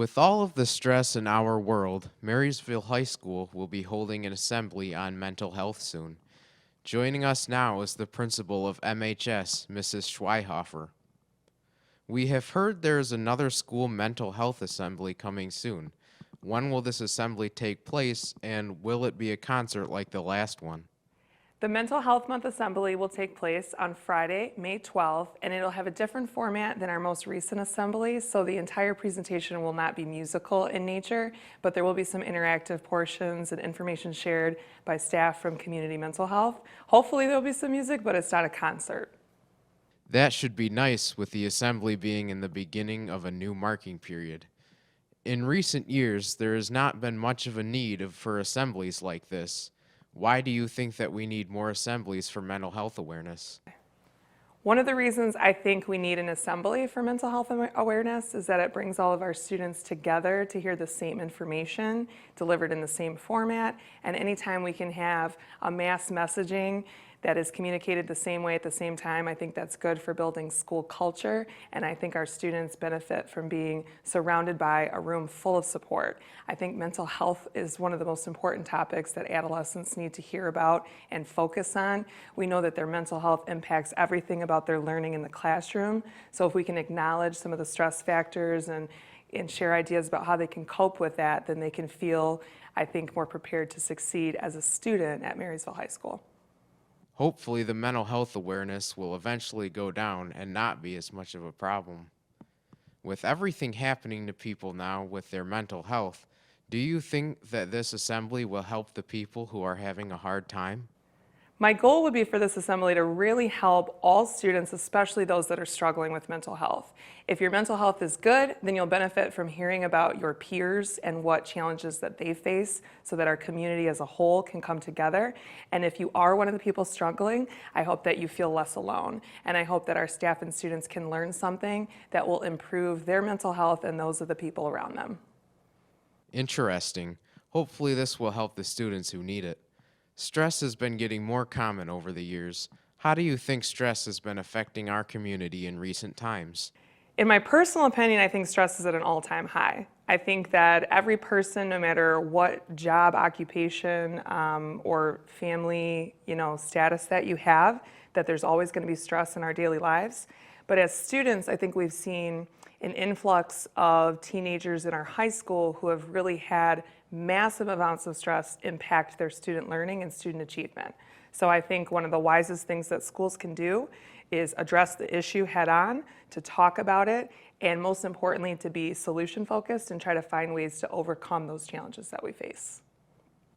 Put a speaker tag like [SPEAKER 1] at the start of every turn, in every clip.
[SPEAKER 1] With all of the stress in our world, Marysville High School will be holding an assembly on mental health soon. Joining us now is the principal of MHS, Mrs. Schweihofer. We have heard there is another school mental health assembly coming soon. When will this assembly take place, and will it be a concert like the last one?
[SPEAKER 2] The Mental Health Month Assembly will take place on Friday, May 12th, and it'll have a different format than our most recent assemblies, so the entire presentation will not be musical in nature, but there will be some interactive portions and information shared by staff from community mental health. Hopefully there'll be some music, but it's not a concert.
[SPEAKER 1] That should be nice with the assembly being in the beginning of a new marking period. In recent years, there has not been much of a need for assemblies like this. Why do you think that we need more assemblies for mental health awareness?
[SPEAKER 2] One of the reasons I think we need an assembly for mental health awareness is that it brings all of our students together to hear the same information delivered in the same format, and anytime we can have a mass messaging that is communicated the same way at the same time, I think that's good for building school culture, and I think our students benefit from being surrounded by a room full of support. I think mental health is one of the most important topics that adolescents need to hear about and focus on. We know that their mental health impacts everything about their learning in the classroom, so if we can acknowledge some of the stress factors and share ideas about how they can cope with that, then they can feel, I think, more prepared to succeed as a student at Marysville High School.
[SPEAKER 1] Hopefully, the mental health awareness will eventually go down and not be as much of a problem. With everything happening to people now with their mental health, do you think that this assembly will help the people who are having a hard time?
[SPEAKER 2] My goal would be for this assembly to really help all students, especially those that are struggling with mental health. If your mental health is good, then you'll benefit from hearing about your peers and what challenges that they face so that our community as a whole can come together. And if you are one of the people struggling, I hope that you feel less alone. And I hope that our staff and students can learn something that will improve their mental health and those of the people around them.
[SPEAKER 1] Interesting. Hopefully, this will help the students who need it. Stress has been getting more common over the years. How do you think stress has been affecting our community in recent times?
[SPEAKER 2] In my personal opinion, I think stress is at an all-time high. I think that every person, no matter what job, occupation, or family, status that you have, that there's always going to be stress in our daily lives. But as students, I think we've seen an influx of teenagers in our high school who have really had massive amounts of stress impact their student learning and student achievement. So I think one of the wisest things that schools can do is address the issue head on, to talk about it, and most importantly, to be solution focused and try to find ways to overcome those challenges that we face.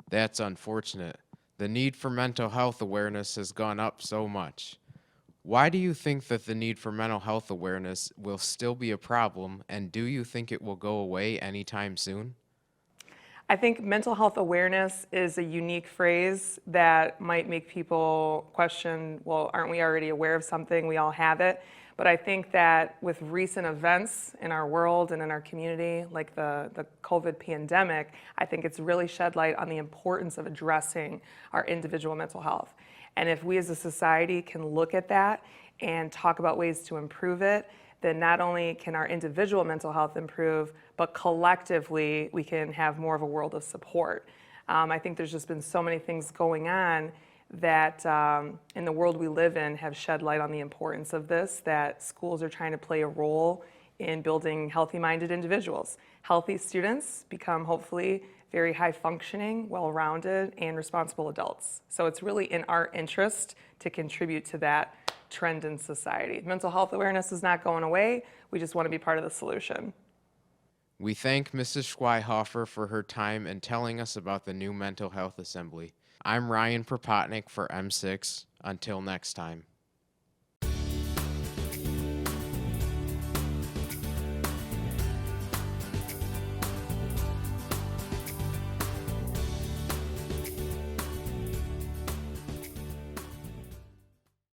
[SPEAKER 1] That's unfortunate. The need for mental health awareness has gone up so much. Why do you think that the need for mental health awareness will still be a problem, and do you think it will go away anytime soon?
[SPEAKER 2] I think mental health awareness is a unique phrase that might make people question, well, aren't we already aware of something? We all have it. But I think that with recent events in our world and in our community, like the COVID pandemic, I think it's really shed light on the importance of addressing our individual mental health. And if we as a society can look at that and talk about ways to improve it, then not only can our individual mental health improve, but collectively we can have more of a world of support. I think there's just been so many things going on that in the world we live in have shed light on the importance of this, that schools are trying to play a role in building healthy-minded individuals. Healthy students become hopefully very high-functioning, well-rounded, and responsible adults. So it's really in our interest to contribute to that trend in society. Mental health awareness is not going away. We just want to be part of the solution.
[SPEAKER 1] We thank Mrs. Schweihofer for her time and telling us about the new mental health assembly. I'm Ryan Propotnick for M6. Until next time.